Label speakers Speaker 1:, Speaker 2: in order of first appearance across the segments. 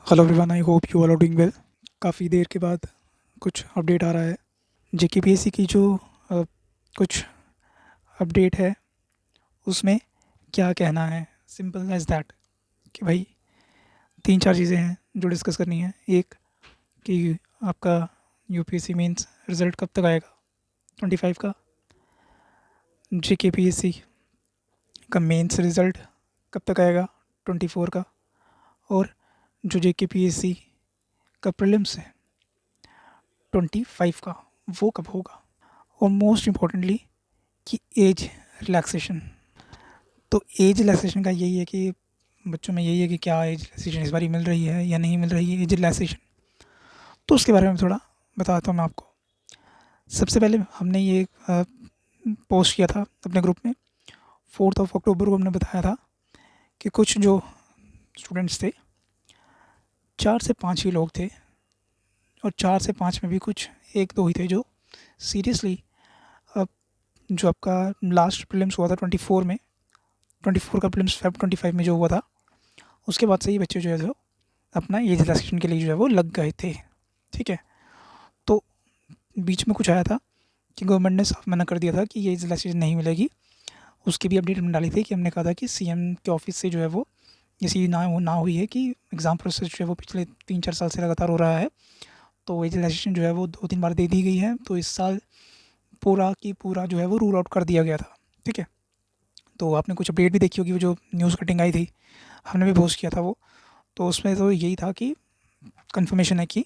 Speaker 1: Hello everyone, I hope you all are doing well. काफ़ी देर के बाद कुछ अपडेट आ रहा है। जेकेपीएससी की जो अ, कुछ अपडेट है उसमें क्या कहना है, सिंपल एज दैट कि भाई तीन चार चीज़ें हैं जो डिस्कस करनी है। एक कि आपका यूपीएससी मेंस रिज़ल्ट कब तक आएगा, 25 का। जेकेपीएससी का मेंस रिज़ल्ट कब तक आएगा, 24 का। और जो जेकेपीएससी का प्रीलिम्स है 25 का, वो कब होगा। और मोस्ट इम्पॉर्टेंटली कि एज रिलैक्सेशन। तो एज रिलैक्सेशन का यही है कि बच्चों में यही है कि क्या एज रिलैक्सेशन इस बारी मिल रही है या नहीं मिल रही है एज रिलैक्सेशन। तो उसके बारे में थोड़ा बताता हूँ मैं आपको। सबसे पहले हमने ये पोस्ट किया था अपने ग्रुप में। 4 अक्टूबर को हमने बताया था कि कुछ जो स्टूडेंट्स थे, 4 से 5 ही लोग थे, और 4 से 5 में भी कुछ एक दो ही थे जो सीरियसली जो आपका लास्ट प्रीलिम्स हुआ था 24 में, 24 का प्रीलिम्स फेब 25 में जो हुआ था, उसके बाद से ही बच्चे जो है जो अपना एज रिलैक्सेशन के लिए जो है वो लग गए थे। ठीक है। तो बीच में कुछ आया था कि गवर्नमेंट ने साफ मना कर दिया था कि ये एज रिलैक्सेशन नहीं मिलेगी। उसकी भी अपडेट हमने डाली थी कि हमने कहा था कि सीएम के ऑफिस से जो है वो ऐसी ना हुई है कि एग्ज़ाम प्रोसेस जो है वो पिछले 3-4 साल से लगातार हो रहा है, तो एज रिलैक्सेशन जो है वो 2-3 बार दे दी गई है। तो इस साल पूरा की पूरा जो है वो रूल आउट कर दिया गया था। ठीक है। तो आपने कुछ अपडेट भी देखी होगी, वो जो न्यूज़ कटिंग आई थी, हमने भी पोस्ट किया था वो। तो उसमें तो यही था कि कन्फर्मेशन है कि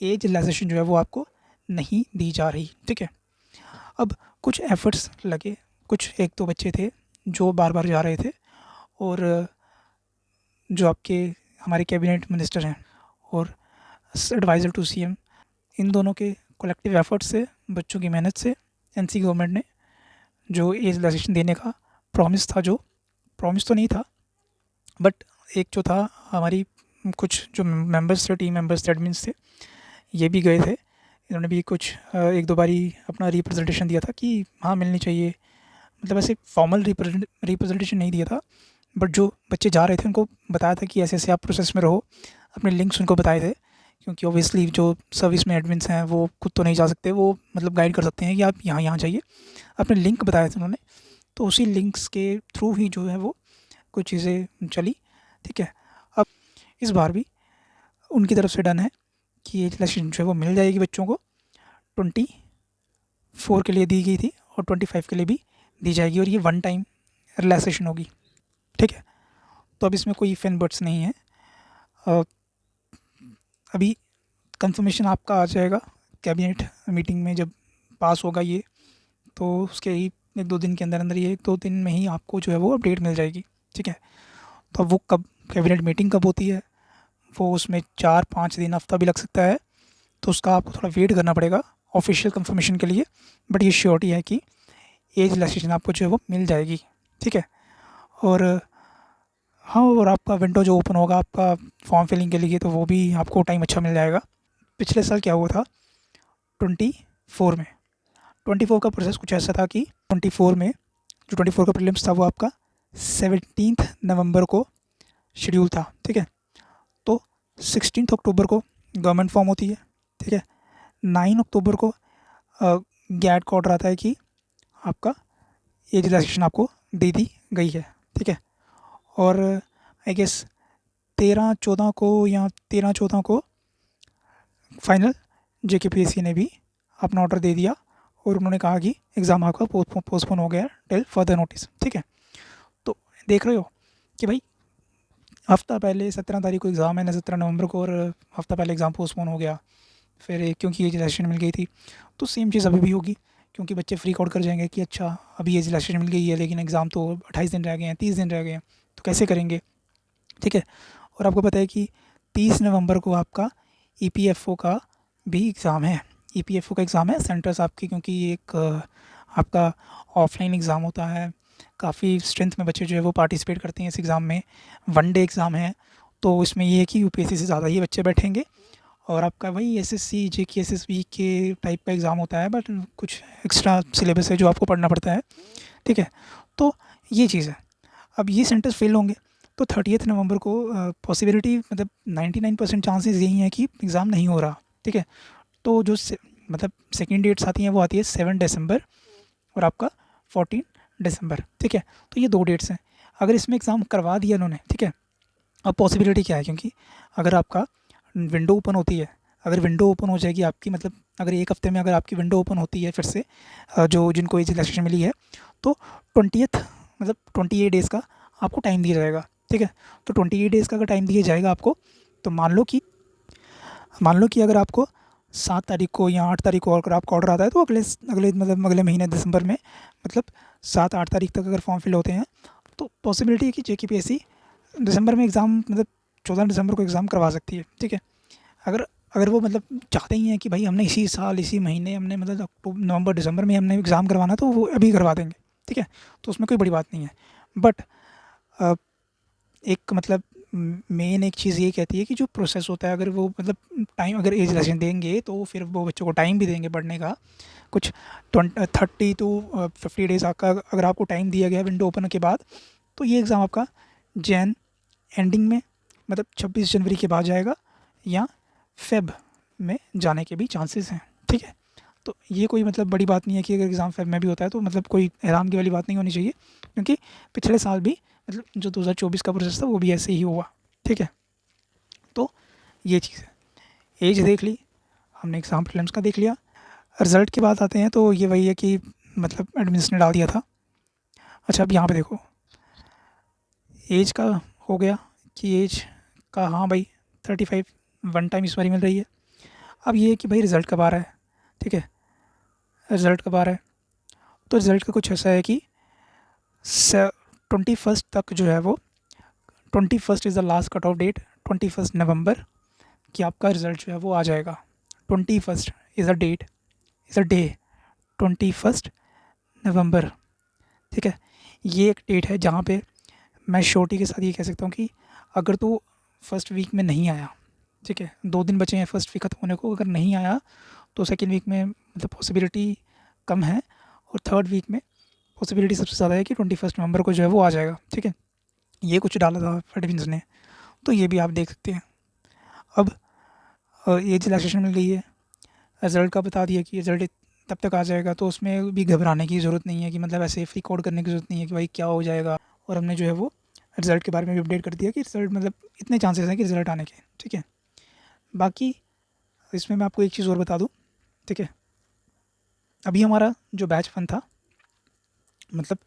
Speaker 1: एज रिलैक्सेशन जो है वो आपको नहीं दी जा रही। ठीक है। अब कुछ एफ़र्ट्स लगे, कुछ एक दो बच्चे थे जो बार-बार जा रहे थे, और जो आपके हमारे कैबिनेट मिनिस्टर हैं और एडवाइज़र टू सीएम, इन दोनों के कलेक्टिव एफ़र्ट्स से, बच्चों की मेहनत से एनसी गवर्नमेंट ने जो एज रिलैक्सेशन देने का प्रॉमिस था, जो प्रॉमिस तो नहीं था बट एक जो था, हमारी कुछ जो मेंबर्स थे, टीम मेंबर्स थे, एडमिन्स थे, ये भी गए थे। इन्होंने भी कुछ एक दो बारी अपना रिप्रेजेंटेशन दिया था कि हाँ मिलनी चाहिए। मतलब ऐसे फॉर्मल रिप्रेजेंटेशन नहीं दिया था, बट जो बच्चे जा रहे थे उनको बताया था कि ऐसे-ऐसे आप प्रोसेस में रहो। अपने लिंक्स उनको बताए थे, क्योंकि ऑब्वियसली जो सर्विस में एडमिन्स हैं वो खुद तो नहीं जा सकते, वो मतलब गाइड कर सकते हैं कि आप यहाँ-यहाँ जाइए। अपने लिंक बताए थे उन्होंने, तो उसी लिंक्स के थ्रू ही जो है वो कुछ चीज़ें चली। ठीक है। अब इस बार भी उनकी तरफ से डन है कि एज रिलैक्सेशन जो है वो मिल जाएगी बच्चों को। 24 के लिए दी गई थी और 25 के लिए भी दी जाएगी, और ये वन टाइम रिलैक्सेशन होगी। ठीक है। तो अब इसमें कोई इफ एंड बट्स नहीं है। अ, अभी कंफर्मेशन आपका आ जाएगा कैबिनेट मीटिंग में, जब पास होगा ये, तो उसके ही 1-2 दिन के अंदर अंदर, ये 1-2 दिन में ही आपको जो है वो अपडेट मिल जाएगी। ठीक है। तो अब वो कब, कैबिनेट मीटिंग कब होती है, वो उसमें 4-5 दिन, हफ्ता भी लग सकता है, तो उसका आपको थोड़ा वेट करना पड़ेगा ऑफिशियल कंफर्मेशन के लिए। बट ये श्योरिटी है कि एज रिलैक्सेशन आपको जो है वो मिल जाएगी। ठीक है। और हाँ, और आपका विंडो जो ओपन होगा आपका फॉर्म फिलिंग के लिए, तो वो भी आपको टाइम अच्छा मिल जाएगा। पिछले साल क्या हुआ था 24 में, 24 का प्रोसेस कुछ ऐसा था कि 24 में जो 24 का प्रीलिम्स था वो आपका 17 नवंबर को शेड्यूल था। ठीक है। तो 16 अक्टूबर को गवर्नमेंट फॉर्म होती है। ठीक है। 9 अक्टूबर को गैट का ऑर्डर आता है कि आपका एज रिलैक्सेशन आपको दे दी गई है। ठीक है। और आई गेस 13-14 को या 13-14 को फाइनल जेकेपीएससी ने भी अपना ऑर्डर दे दिया, और उन्होंने कहा कि एग्ज़ाम आपका पोस्टपोन हो गया है टिल फर्दर नोटिस। ठीक है। तो देख रहे हो कि भाई हफ्ता पहले 17 तारीख को एग्ज़ाम है ना, 17 नवंबर को, और हफ्ता पहले एग्ज़ाम पोस्टपोन हो गया। फिर क्योंकि एज रिलैक्सेशन मिल गई थी, तो सेम चीज़ अभी भी होगी, क्योंकि बच्चे फ्रीक आउट कर जाएंगे कि अच्छा अभी एज रिलैक्सेशन मिल गई है लेकिन एग्ज़ाम तो 28 दिन रह गए हैं, 30 दिन रह गए हैं, तो कैसे करेंगे। ठीक है। और आपको पता है कि 30 नवंबर को आपका ईपीएफओ का भी एग्ज़ाम है। ईपीएफओ का एग्ज़ाम है सेंटर्स आपकी, क्योंकि ये एक आपका ऑफलाइन एग्ज़ाम होता है। काफ़ी स्ट्रेंथ में बच्चे जो है वो पार्टिसिपेट करते हैं इस एग्ज़ाम में। वन डे एग्ज़ाम है, तो इसमें ये है कि यूपीएससी से ज़्यादा ही बच्चे बैठेंगे, और आपका वही एसएससी जेके एसएसबी के टाइप का एग्ज़ाम होता है, बट कुछ एक्स्ट्रा सिलेबस है जो आपको पढ़ना पड़ता है। ठीक है। तो ये चीज़ है। अब ये सेंटर्स फेल होंगे, तो 30 नवंबर को पॉसिबिलिटी मतलब 99% चांसेस यही हैं कि एग्ज़ाम नहीं हो रहा, ठीक है। तो जो मतलब सेकेंड डेट्स आती हैं वो आती है 7 दिसंबर और आपका 14 दिसंबर, ठीक है। तो ये 2 डेट्स हैं। अगर इसमें एग्ज़ाम करवा दिया उन्होंने, ठीक है, अब पॉसिबिलिटी क्या है, क्योंकि अगर आपका विंडो ओपन होती है, अगर विंडो ओपन हो जाएगी आपकी, मतलब अगर 1 हफ्ते में अगर आपकी विंडो ओपन होती है फिर से, जो जिनको एज रिलैक्सेशन मिली है, तो 20th मतलब 28 डेज़ का आपको टाइम दिया जाएगा, ठीक है। तो 28 डेज़ का अगर टाइम दिया जाएगा आपको, तो मान लो कि अगर आपको 7 तारीख को या 8 तारीख को अगर आपका ऑर्डर आता है, तो अगले अगले मतलब अगले महीने दिसंबर में, मतलब 7-8 तारीख तक अगर फॉर्म फिल होते हैं, तो पॉसिबिलिटी है कि JKPSC दिसंबर में एग्ज़ाम मतलब 14 दिसंबर को एग्ज़ाम करवा सकती है, ठीक है। अगर अगर वो मतलब चाहते ही हैं कि भाई हमने इसी साल इसी महीने हमने मतलब अक्टूबर नवंबर दिसंबर में हमने एग्ज़ाम करवाना, तो वो अभी करवा देंगे, ठीक है। तो उसमें कोई बड़ी बात नहीं है। बट एक मतलब मेन एक चीज़ ये कहती है कि जो प्रोसेस होता है, अगर वो मतलब टाइम अगर एज रिलैक्सेशन देंगे तो फिर वो बच्चों को टाइम भी देंगे पढ़ने का, कुछ 30 टू 50 डेज़ का अगर आपको टाइम दिया गया विंडो ओपन के बाद, तो ये एग्ज़ाम आपका जैन एंडिंग में मतलब 26 जनवरी के बाद जाएगा या फेब में जाने के भी चांसेस हैं, ठीक है। तो ये कोई मतलब बड़ी बात नहीं है कि अगर एग्ज़ाम फेब में भी होता है तो मतलब कोई हैरान की वाली बात नहीं होनी चाहिए, क्योंकि पिछले साल भी मतलब जो 2024 का प्रोसेस था वो भी ऐसे ही हुआ, ठीक है। तो ये चीज़ है। एज देख ली हमने, एग्ज़ाम प्रीलिम्स का देख लिया। रिज़ल्ट की बात आते हैं तो ये वही है कि मतलब एडमिशन ने डाल दिया था। अच्छा, अब यहाँ पे देखो, एज का हो गया कि एज का, हाँ भाई 35 वन टाइम इस बारी मिल रही है। अब ये है कि भाई रिज़ल्ट कब आ रहा है, ठीक है, रिज़ल्ट कब आ रहा है। तो रिज़ल्ट का कुछ ऐसा है कि 21 तक जो है वो, 21 is the last cut off date, 21 November कि आपका रिज़ल्ट जो है वो आ जाएगा। 21 is a date, is a day, 21 November, ठीक है। ये एक डेट है जहाँ पे मैं श्योरिटी के साथ ये कह सकता हूँ कि अगर तो फर्स्ट वीक में नहीं आया, ठीक है, 2 दिन बचे हैं फर्स्ट वीक ख़त्म होने को, अगर नहीं आया तो सेकेंड वीक में मतलब पॉसिबिलिटी कम है, और थर्ड वीक में पॉसिबिलिटी सबसे ज़्यादा है कि 21 नवंबर को जो है वो आ जाएगा, ठीक है। ये कुछ डाला था एडमिन्स ने, तो ये भी आप देख सकते हैं। अब एज रिलैक्सेशन मिल गई है, रिज़ल्ट का बता दिया कि रिज़ल्ट तब तक आ जाएगा, तो उसमें भी घबराने की ज़रूरत नहीं है कि मतलब ऐसे फ्री कोड करने की ज़रूरत नहीं है कि भाई क्या हो जाएगा। और हमने जो है वो रिज़ल्ट के बारे में भी अपडेट कर दिया कि रिज़ल्ट मतलब इतने चांसेस हैं कि रिज़ल्ट आने के, ठीक है। बाकी इसमें मैं आपको एक चीज़ और बता दूँ, ठीक है। अभी हमारा जो बैच 1 था, मतलब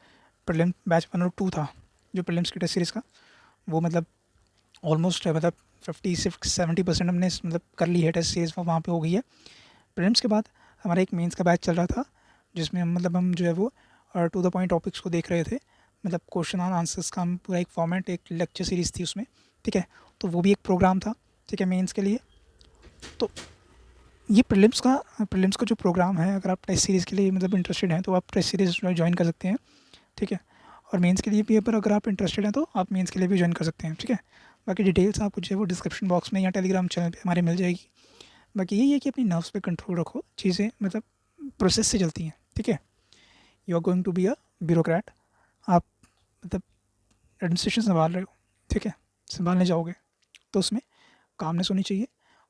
Speaker 1: प्रीलिम बैच 1 और 2 था, जो प्रीलिम्स की टेस्ट सीरीज़ का, वो मतलब ऑलमोस्ट मतलब 50-70% हमने मतलब कर ली है टेस्ट सीरीज़, वहाँ पे हो गई है। प्रीलिम्स के बाद हमारा एक मेंस का बैच चल रहा था, जिसमें हम मतलब हम जो है वो टू द पॉइंट टॉपिक्स को देख रहे थे, मतलब क्वेश्चन और आंसर्स का हम पूरा एक फॉर्मेट, एक लेक्चर सीरीज़ थी उसमें, ठीक है। तो वो भी एक प्रोग्राम था, ठीक है, मेंस के लिए। तो ये प्रीलिम्स का जो प्रोग्राम है, अगर आप टेस्ट सीरीज़ के लिए मतलब इंटरेस्टेड हैं तो आप टेस्ट सीरीज़ ज्वाइन कर सकते हैं, ठीक है। और मेंस के लिए भी पर अगर आप इंटरेस्टेड हैं तो आप मेंस के लिए भी ज्वाइन कर सकते हैं, ठीक है। बाकी डिटेल्स आपको जो है वो डिस्क्रिप्शन बॉक्स में या टेलीग्राम चैनल पे हमारे मिल जाएगी। बाकी यही है कि अपनी नर्व्स पे कंट्रोल रखो, चीज़ें मतलब प्रोसेस से चलती हैं, ठीक है। You are going to be a bureaucrat, आप मतलब एडमिनिस्ट्रेशन संभाल रहे हो, ठीक है, संभालने जाओगे तो उसमें कामनेस होनी चाहिए,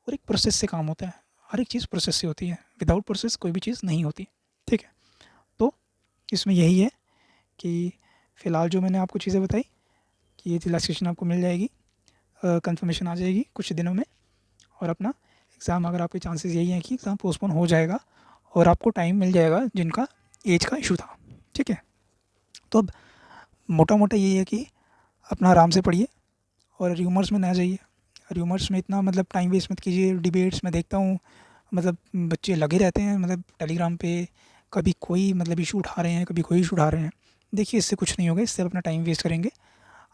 Speaker 1: और एक प्रोसेस से काम होता है, हर एक चीज़ प्रोसेस से होती है, विदाउट प्रोसेस कोई भी चीज़ नहीं होती, ठीक है। तो इसमें यही है कि फ़िलहाल जो मैंने आपको चीज़ें बताई कि ये रिलैक्सेशन आपको मिल जाएगी, कंफर्मेशन आ जाएगी कुछ दिनों में, और अपना एग्ज़ाम, अगर आपके चांसेस यही हैं कि एग्ज़ाम पोस्टपोन हो जाएगा और आपको टाइम मिल जाएगा जिनका एज का इशू था, ठीक है। तो अब मोटा मोटा यही है कि अपना आराम से पढ़िए और र्यूमर्स में ना जाइए। र्यूमर्स में इतना मतलब टाइम वेस्ट मत कीजिए। डिबेट्स में देखता हूँ मतलब बच्चे लगे रहते हैं मतलब टेलीग्राम पे, कभी कोई मतलब इशू उठा रहे हैं, कभी कोई इशू उठा रहे हैं। देखिए इससे कुछ नहीं होगा, इससे अपना टाइम वेस्ट करेंगे।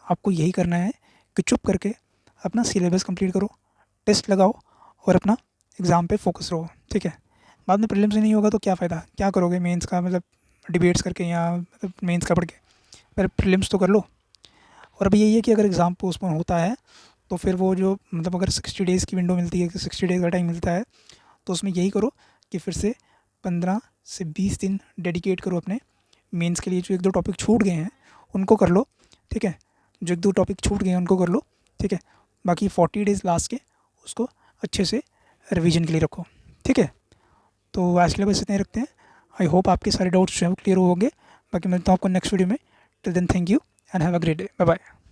Speaker 1: आपको यही करना है कि चुप करके अपना सिलेबस कंप्लीट करो, टेस्ट लगाओ और अपना एग्ज़ाम पे फोकस रहो, ठीक है। बाद में प्रीलिम्स से नहीं होगा तो क्या फ़ायदा, क्या करोगे मेंस का मतलब डिबेट्स करके या मतलब मेंस का पढ़ के, पहले प्रीलिम्स तो कर लो। और अभी यही है कि अगर एग्ज़ाम पोस्टपोन होता है तो फिर वो जो मतलब अगर 60 डेज़ की विंडो मिलती है, 60 डेज़ का टाइम मिलता है, तो उसमें यही करो कि फिर से 15 से 20 दिन डेडिकेट करो अपने मेंस के लिए। जो 1-2 टॉपिक छूट गए हैं उनको कर लो, ठीक है। जो 1-2 टॉपिक छूट गए हैं उनको कर लो, ठीक है। बाकी 40 डेज़ लास्ट के उसको अच्छे से रिवीजन के लिए रखो, ठीक है। तो आज के लिए बस इतने ही रखते हैं। आई होप आपके सारे डाउट्स जो हैं वो क्लियर होंगे। बाकी मिलता हूँ आपको नेक्स्ट वीडियो में। Till then thank you and have a great day. Bye bye.